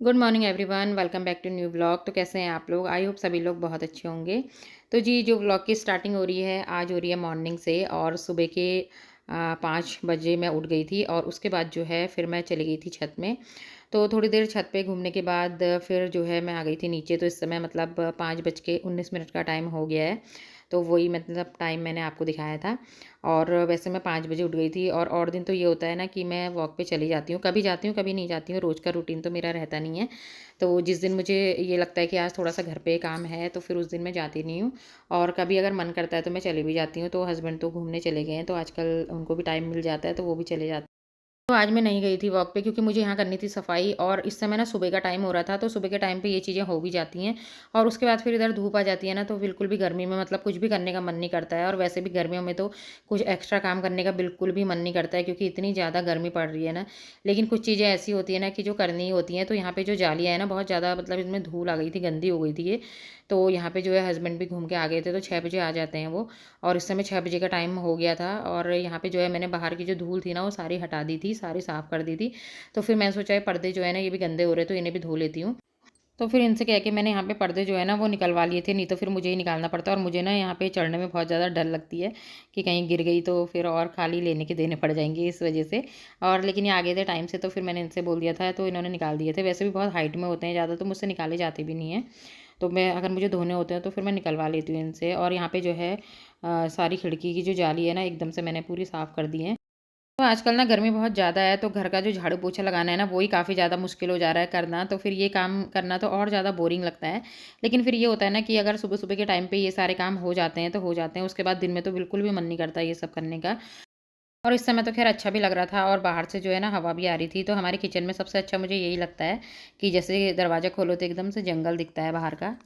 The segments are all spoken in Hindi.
Good morning everyone, welcome back to new blog. तो कैसे हैं आप लोग? आई होप सभी लोग बहुत अच्छे होंगे। तो जी, जो ब्लॉग की स्टार्टिंग हो रही है आज हो रही है मॉर्निंग से। और सुबह के 5 बजे मैं उठ गई थी और उसके बाद जो है फिर मैं चली गई थी छत में। तो थोड़ी देर छत पे घूमने के बाद फिर जो है मैं आ गई थी नीचे। तो इस समय मतलब 5:19 का टाइम हो गया है। तो वही मतलब टाइम मैंने आपको दिखाया था। और वैसे मैं 5 बजे उठ गई थी। और दिन तो ये होता है ना कि मैं वॉक पे चली जाती हूँ, कभी जाती हूँ कभी नहीं जाती हूँ, रोज़ का रूटीन तो मेरा रहता नहीं है। तो जिस दिन मुझे ये लगता है कि आज थोड़ा सा घर पे काम है तो फिर उस दिन मैं जाती नहीं हूँ। और कभी अगर मन करता है तो मैं चली भी जाती हूँ। तो हस्बैंड तो घूमने चले गए हैं, तो आजकल उनको भी टाइम मिल जाता है तो वो भी चले जाते हैं। तो आज मैं नहीं गई थी वॉक पे क्योंकि मुझे यहाँ करनी थी सफाई। और इस समय ना सुबह का टाइम हो रहा था, तो सुबह के टाइम पे ये चीज़ें हो भी जाती हैं। और उसके बाद फिर इधर धूप आ जाती है ना, तो बिल्कुल भी गर्मी में मतलब कुछ भी करने का मन नहीं करता है। और वैसे भी गर्मियों में तो कुछ एक्स्ट्रा काम करने का बिल्कुल भी मन नहीं करता है क्योंकि इतनी ज़्यादा गर्मी पड़ रही है ना। लेकिन कुछ चीज़ें ऐसी होती है ना कि जो करनी ही होती हैं। तो यहाँ पे जो जालियाँ है ना, बहुत ज़्यादा मतलब इसमें धूल आ गई थी, गंदी हो गई थी ये। तो यहाँ पे जो है हस्बैंड भी घूम के आ गए थे, तो 6 बजे आ जाते हैं वो। और इस समय 6 बजे का टाइम हो गया था। और यहाँ पे जो है मैंने बाहर की जो धूल थी ना वो सारी हटा दी थी, सारी साफ़ कर दी थी। तो फिर मैंने सोचा ये पर्दे जो है ना ये भी गंदे हो रहे, तो इन्हें भी धो लेती हूँ। तो फिर इनसे कह के मैंने यहाँ पे पर्दे जो है ना वो निकलवा लिए थे, नहीं तो फिर मुझे ही निकालना पड़ता। और मुझे ना यहाँ पे चढ़ने में बहुत ज़्यादा डर लगती है कि कहीं गिर गई तो फिर और खाली लेने के देने पड़ जाएंगे इस वजह से। और लेकिन ये आ गए थे टाइम से, तो फिर मैंने इनसे बोल दिया था तो इन्होंने निकाल दिए थे। वैसे भी बहुत हाइट में होते हैं ज़्यादा, तो मुझसे निकाले जाते भी नहीं हैं। तो मैं अगर मुझे धोने होते हैं तो फिर मैं निकलवा लेती हूँ इनसे। और यहाँ पे जो है सारी खिड़की की जो जाली है ना एकदम से मैंने पूरी साफ़ कर दी है। तो आजकल ना गर्मी बहुत ज़्यादा है, तो घर का जो झाड़ू पोछा लगाना है ना वो ही काफ़ी ज़्यादा मुश्किल हो जा रहा है करना। तो फिर ये काम करना तो और ज़्यादा बोरिंग लगता है। लेकिन फिर ये होता है ना कि अगर सुबह सुबह के टाइम पे ये सारे काम हो जाते हैं तो हो जाते हैं, उसके बाद दिन में तो बिल्कुल भी मन नहीं करता ये सब करने का। और इस समय तो खैर अच्छा भी लग रहा था और बाहर से जो है ना हवा भी आ रही थी। तो हमारे किचन में सबसे अच्छा मुझे यही लगता है कि जैसे दरवाज़ा खोलो तो एकदम से जंगल दिखता है बाहर का।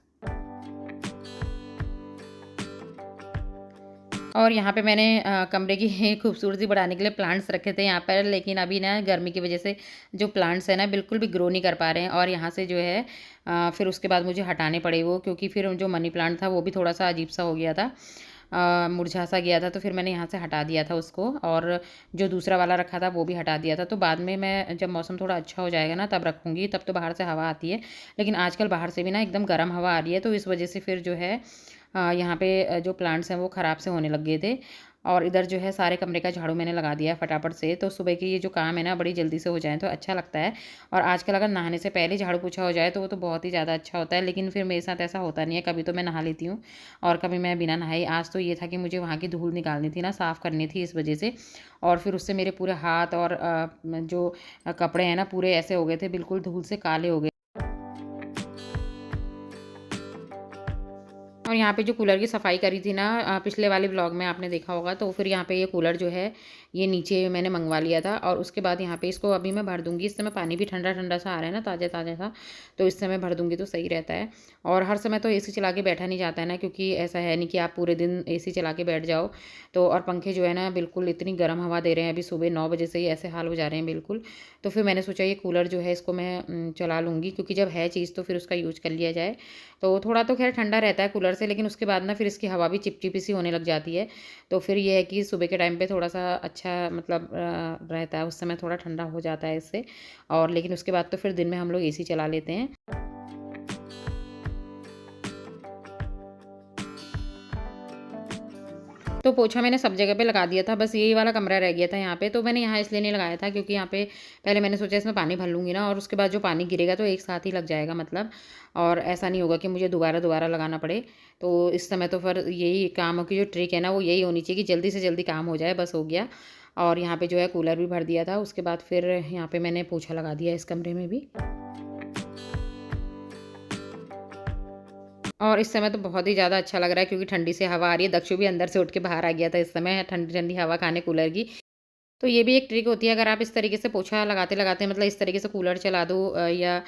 और यहाँ पे मैंने कमरे की खूबसूरती बढ़ाने के लिए प्लांट्स रखे थे यहाँ पर। लेकिन अभी ना गर्मी की वजह से जो प्लांट्स हैं ना बिल्कुल भी ग्रो नहीं कर पा रहे हैं। और यहाँ से जो है फिर उसके बाद मुझे हटाने पड़े वो, क्योंकि फिर जो मनी प्लांट था वो भी थोड़ा सा अजीब सा हो गया था, मुरझा सा गया था। तो फिर मैंने यहाँ से हटा दिया था उसको। और जो दूसरा वाला रखा था वो भी हटा दिया था। तो बाद में मैं जब मौसम थोड़ा अच्छा हो जाएगा ना तब रखूँगी, तब तो बाहर से हवा आती है। लेकिन आजकल बाहर से भी ना एकदम गर्म हवा आ रही है, तो इस वजह से फिर जो है यहाँ पे जो प्लांट्स हैं वो ख़राब से होने लग गए थे। और इधर जो है सारे कमरे का झाड़ू मैंने लगा दिया है फटाफट से, तो सुबह की ये जो काम है ना बड़ी जल्दी से हो जाए तो अच्छा लगता है। और आजकल अगर नहाने से पहले झाड़ू पोछा हो जाए तो वो तो बहुत ही ज़्यादा अच्छा होता है। लेकिन फिर मेरे साथ ऐसा होता नहीं है, कभी तो मैं नहा लेती हूँ और कभी मैं बिना नहाई। आज तो ये था कि मुझे वहाँ की धूल निकालनी थी ना, साफ़ करनी थी इस वजह से। और फिर उससे मेरे पूरे हाथ और जो कपड़े हैं ना पूरे ऐसे हो गए थे, बिल्कुल धूल से काले हो गए। और यहाँ पे जो कूलर की सफाई करी थी ना पिछले वाले ब्लॉग में आपने देखा होगा, तो फिर यहाँ पे ये कूलर जो है ये नीचे मैंने मंगवा लिया था। और उसके बाद यहाँ पे इसको अभी मैं भर दूँगी। इस समय पानी भी ठंडा ठंडा सा आ रहा है ना, ताज़ा ताज़ा सा। तो इस समय भर दूँगी तो सही रहता है। और हर समय तो एसी चला के बैठा नहीं जाता है ना, क्योंकि ऐसा है नहीं कि आप पूरे दिन एसी चला के बैठ जाओ। तो और पंखे जो है ना बिल्कुल इतनी गर्म हवा दे रहे हैं, अभी सुबह 9 बजे से ही ऐसे हाल हो जा रहे हैं बिल्कुल। तो फिर मैंने सोचा ये कूलर जो है इसको मैं चला लूँगी, क्योंकि जब है चीज़ तो फिर उसका यूज़ कर लिया जाए। तो थोड़ा तो ख़ैर ठंडा रहता है कूलर से, लेकिन उसके बाद ना फिर इसकी हवा भी चिपचिपी सी होने लग जाती है। तो फिर ये है कि सुबह के टाइम पे थोड़ा-सा अच्छा मतलब रहता है, उस समय थोड़ा ठंडा हो जाता है इससे। और लेकिन उसके बाद तो फिर दिन में हम लोग एसी चला लेते हैं। तो पोछा मैंने सब जगह पे लगा दिया था, बस यही वाला कमरा रह गया था यहाँ पे। तो मैंने यहाँ इसलिए नहीं लगाया था क्योंकि यहाँ पे पहले मैंने सोचा इसमें पानी भर लूँगी ना, और उसके बाद जो पानी गिरेगा तो एक साथ ही लग जाएगा मतलब। और ऐसा नहीं होगा कि मुझे दोबारा-दोबारा लगाना पड़े। तो इस समय तो फिर यही कामों की जो ट्रिक है ना वो यही होनी चाहिए कि जल्दी से जल्दी काम हो जाए, बस हो गया। और यहाँ पे जो है कूलर भी भर दिया था, उसके बाद फिर यहाँ पे मैंने पोछा लगा दिया इस कमरे में भी। और इस समय तो बहुत ही ज़्यादा अच्छा लग रहा है क्योंकि ठंडी सी हवा आ रही है। दक्षु भी अंदर से उठ के बाहर आ गया था इस समय ठंडी-ठंडी हवा खाने कूलर की। तो ये भी एक ट्रिक होती है, अगर आप इस तरीके से पोछा लगाते-लगाते मतलब इस तरीके से कूलर चला दो या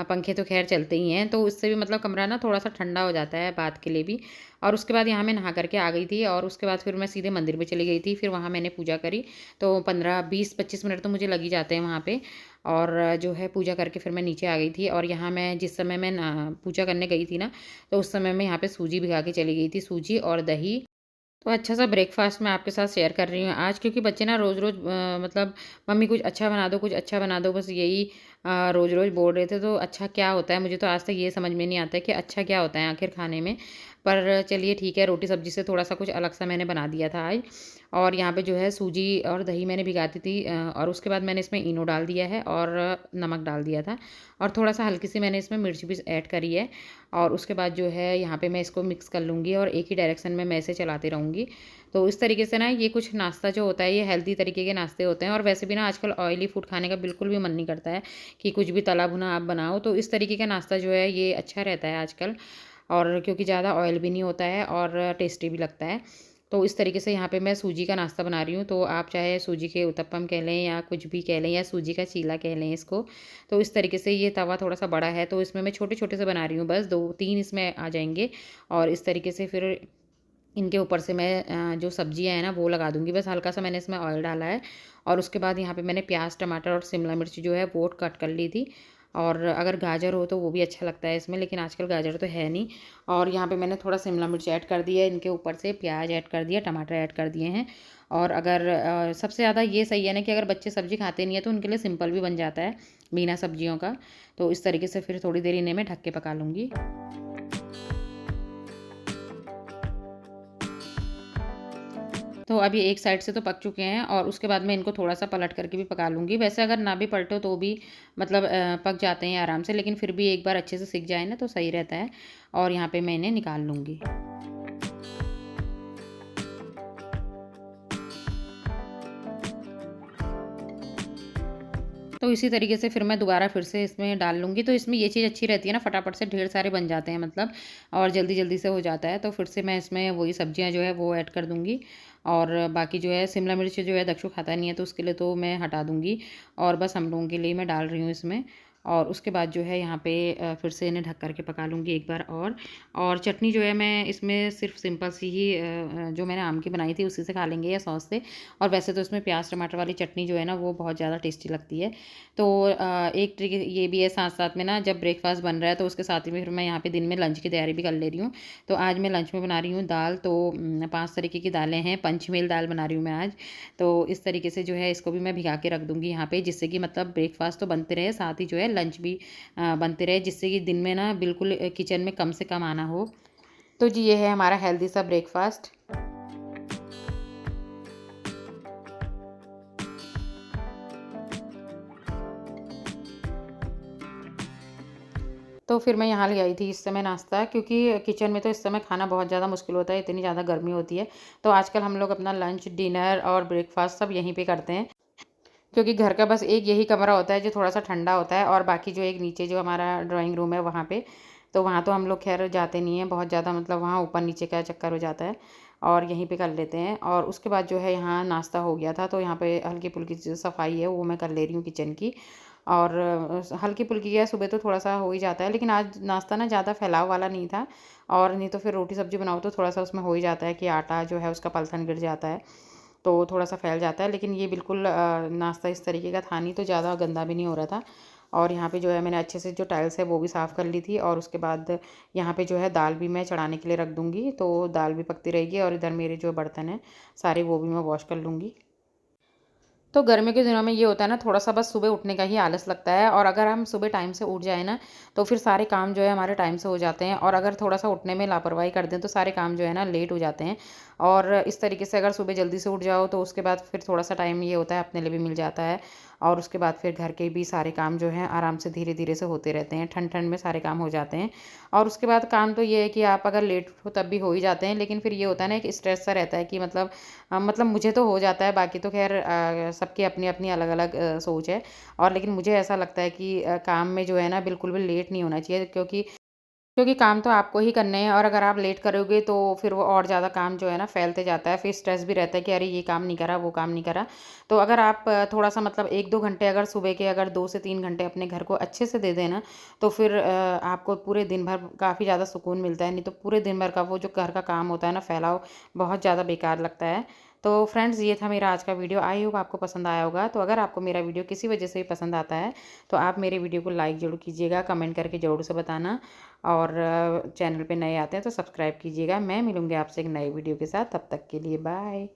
पंखे तो ख़ैर चलते ही हैं, तो उससे भी मतलब कमरा ना थोड़ा-सा ठंडा हो जाता है बात के लिए भी। और उसके बाद यहाँ मैं नहा कर के आ गई थी और उसके बाद फिर मैं सीधे मंदिर में चली गई थी। फिर वहाँ मैंने पूजा करी, तो 15, 20, 25 मिनट तो मुझे लग ही जाते हैं वहाँ पे। और जो है पूजा करके फिर मैं नीचे आ गई थी। और यहाँ मैं जिस समय मैं न पूजा करने गई थी ना, तो उस समय मैं यहाँ पे सूजी भिगा के चली गई थी, सूजी और दही। तो अच्छा-सा ब्रेकफ़ास्ट मैं आपके साथ शेयर कर रही हूँ आज, क्योंकि बच्चे ना रोज़-रोज़ मतलब मम्मी कुछ अच्छा बना दो, कुछ अच्छा बना दो, बस यही रोज़ रोज़ बोल रहे थे, तो अच्छा क्या होता है, मुझे तो आज तक ये समझ में नहीं आता है कि अच्छा क्या होता है आखिर खाने में। पर चलिए ठीक है, रोटी सब्ज़ी से थोड़ा-सा कुछ अलग सा मैंने बना दिया था आज। और यहाँ पे जो है सूजी और दही मैंने भिगा दी थी, और उसके बाद मैंने इसमें इनो डाल दिया है और नमक डाल दिया था, और थोड़ा-सा हल्की सी मैंने इसमें मिर्च भी ऐड करी है। और उसके बाद जो है यहाँ पे मैं इसको मिक्स कर लूँगी और एक ही डायरेक्शन में मैं इसे चलाती रहूँगी। तो इस तरीके से ना ये कुछ नाश्ता जो होता है, ये हेल्दी तरीके के नाश्ते होते हैं, और वैसे भी ना आजकल ऑयली फूड खाने का बिल्कुल भी मन नहीं करता है कि कुछ भी तला भुना आप बनाओ। तो इस तरीके का नाश्ता जो है ये अच्छा रहता है आजकल, और क्योंकि ज़्यादा ऑयल भी नहीं होता है और टेस्टी भी लगता है। तो इस तरीके से यहाँ पे मैं सूजी का नाश्ता बना रही हूँ, तो आप चाहे सूजी के उत्तपम कह लें या कुछ भी कह लें, या सूजी का चीला कह लें इसको। तो इस तरीके से ये तवा थोड़ा-सा बड़ा है, तो इसमें मैं छोटे-छोटे से बना रही हूँ, बस 2-3 इसमें आ जाएँगे। और इस तरीके से फिर इनके ऊपर से मैं जो सब्जियाँ हैं ना वो लगा दूँगी। बस हल्का-सा मैंने इसमें ऑयल डाला है, और उसके बाद यहाँ पे मैंने प्याज़, टमाटर और शिमला मिर्च जो है वो कट कर ली थी। और अगर गाजर हो तो वो भी अच्छा लगता है इसमें, लेकिन आजकल गाजर तो है नहीं। और यहाँ पे मैंने थोड़ा शिमला मिर्च ऐड कर दिया है, इनके ऊपर से प्याज़ ऐड कर दिया, टमाटर ऐड कर दिए हैं। और अगर सबसे ज़्यादा ये सही है ना कि अगर बच्चे सब्ज़ी खाते नहीं है तो उनके लिए सिंपल भी बन जाता है बिना सब्जियों का। तो इस तरीके से फिर थोड़ी देर इन्हें मैं ढक के पका लूँगी। तो अब ये एक साइड से तो पक चुके हैं, और उसके बाद मैं इनको थोड़ा-सा पलट करके भी पका लूँगी। वैसे अगर ना भी पलटो तो भी मतलब पक जाते हैं आराम से, लेकिन फिर भी एक बार अच्छे से सिक जाए ना तो सही रहता है। और यहाँ पे मैं इन्हें निकाल लूँगी। तो इसी तरीके से फिर मैं दोबारा फिर से इसमें डाल लूँगी। तो इसमें ये चीज़ अच्छी रहती है ना, फटाफट से ढेर सारे बन जाते हैं मतलब, और जल्दी-जल्दी से हो जाता है। तो फिर से मैं इसमें वही सब्जियाँ जो है वो ऐड कर दूँगी, और बाकी जो है शिमला मिर्च जो है दक्षु खाता नहीं है, तो उसके लिए तो मैं हटा दूँगी, और बस हम लोगों के लिए मैं डाल रही हूँ इसमें। और उसके बाद जो है यहाँ पे फिर से इन्हें ढक कर के पका लूँगी एक बार और। और चटनी जो है मैं इसमें सिर्फ सिंपल सी ही जो मैंने आम की बनाई थी उसी से खा लेंगे, या सॉस से। और वैसे तो इसमें प्याज़ टमाटर वाली चटनी जो है ना वो बहुत ज़्यादा टेस्टी लगती है। तो एक ट्रिक ये भी है, साथ-साथ में ना जब ब्रेकफ़ास्ट बन रहा है तो उसके साथ ही में फिर मैं यहाँ पे दिन में लंच की तैयारी भी कर ले रही हूँ। तो आज मैं लंच में बना रही हूँ दाल, तो 5 तरीके की दालें हैं, पंचमेल दाल बना रही हूँ मैं आज। तो इस तरीके से जो है इसको भी मैं भिगा के रख दूँगी यहाँ पे, जिससे कि मतलब ब्रेकफ़ास्ट तो बनते रहे, साथ ही जो है लंच भी बनते रहे, जिससे कि दिन में ना बिल्कुल किचन में कम से कम आना हो। तो जी ये है हमारा हेल्दी सा ब्रेकफ़ास्ट। तो फिर मैं यहाँ ले आई थी इस समय नाश्ता, क्योंकि किचन में तो इस समय खाना बहुत ज़्यादा मुश्किल होता है, इतनी ज़्यादा गर्मी होती है। तो आजकल हम लोग अपना लंच, डिनर और ब्रेकफ़ास्ट सब यहीं पे करते हैं, क्योंकि घर का बस एक यही कमरा होता है जो थोड़ा-सा ठंडा होता है, और बाकी जो एक नीचे जो हमारा ड्राइंग रूम है वहाँ पे, तो वहाँ तो हम लोग ख़ैर जाते नहीं हैं बहुत ज़्यादा, मतलब वहाँ ऊपर-नीचे का चक्कर हो जाता है, और यहीं पे कर लेते हैं। और उसके बाद जो है यहाँ नाश्ता हो गया था, तो यहाँ पे हल्की-फुल्की जो सफाई है वो मैं कर ले रही हूँ किचन की। और हल्की-फुल्की क्या है, सुबह तो थोड़ा-सा हो ही जाता है, लेकिन आज नाश्ता ना ज़्यादा फैलाव वाला नहीं था, और नहीं तो फिर रोटी सब्ज़ी बनाओ तो थोड़ा-सा उसमें हो ही जाता है कि आटा जो है उसका पलथन गिर जाता है, तो थोड़ा-सा फैल जाता है। लेकिन ये बिल्कुल नाश्ता इस तरीके का था नहीं, तो ज़्यादा गंदा भी नहीं हो रहा था। और यहाँ पे जो है मैंने अच्छे से जो टाइल्स है वो भी साफ़ कर ली थी, और उसके बाद यहाँ पे जो है दाल भी मैं चढ़ाने के लिए रख दूँगी, तो दाल भी पकती रहेगी, और इधर मेरे जो बर्तन हैं सारे वो भी मैं वॉश कर लूँगी। तो गर्मियों के दिनों में ये होता है ना, थोड़ा-सा बस सुबह उठने का ही आलस लगता है, और अगर हम सुबह टाइम से उठ जाएँ ना, तो फिर सारे काम जो है हमारे टाइम से हो जाते हैं, और अगर थोड़ा-सा उठने में लापरवाही कर दें तो सारे काम जो है ना लेट हो जाते हैं। और इस तरीके से अगर सुबह जल्दी से उठ जाओ तो उसके बाद फिर थोड़ा-सा टाइम ये होता है अपने लिए भी मिल जाता है, और उसके बाद फिर घर के भी सारे काम जो हैं आराम से धीरे-धीरे से होते रहते हैं, ठंड-ठंड में सारे काम हो जाते हैं। और उसके बाद काम तो ये है कि आप अगर लेट उठो तब भी हो ही जाते हैं, लेकिन फिर ये होता है ना, एक स्ट्रेस सा रहता है कि मतलब मुझे तो हो जाता है, बाकी तो ख़ैर सबकी अपनी-अपनी अलग-अलग सोच है। और लेकिन मुझे ऐसा लगता है कि काम में जो है ना बिल्कुल भी लेट नहीं होना चाहिए, क्योंकि काम तो आपको ही करने हैं, और अगर आप लेट करोगे तो फिर वो और ज़्यादा काम जो है ना फैलते जाता है। फिर स्ट्रेस भी रहता है कि अरे ये काम नहीं करा, वो काम नहीं करा। तो अगर आप थोड़ा-सा मतलब 1-2 घंटे अगर सुबह के अगर 2 से 3 घंटे अपने घर को अच्छे से दे दें ना, तो फिर आपको पूरे दिन भर काफ़ी ज़्यादा सुकून मिलता है। नहीं तो पूरे दिन भर का वो जो घर का काम होता है ना फैलाव, बहुत ज़्यादा बेकार लगता है। तो फ्रेंड्स ये था मेरा आज का वीडियो, आई होप आपको पसंद आया होगा। तो अगर आपको मेरा वीडियो किसी वजह से भी पसंद आता है, तो आप मेरे वीडियो को लाइक ज़रूर कीजिएगा, कमेंट करके ज़रूर से बताना, और चैनल पे नए आते हैं तो सब्सक्राइब कीजिएगा। मैं मिलूँगी आपसे एक नए वीडियो के साथ, तब तक के लिए बाय।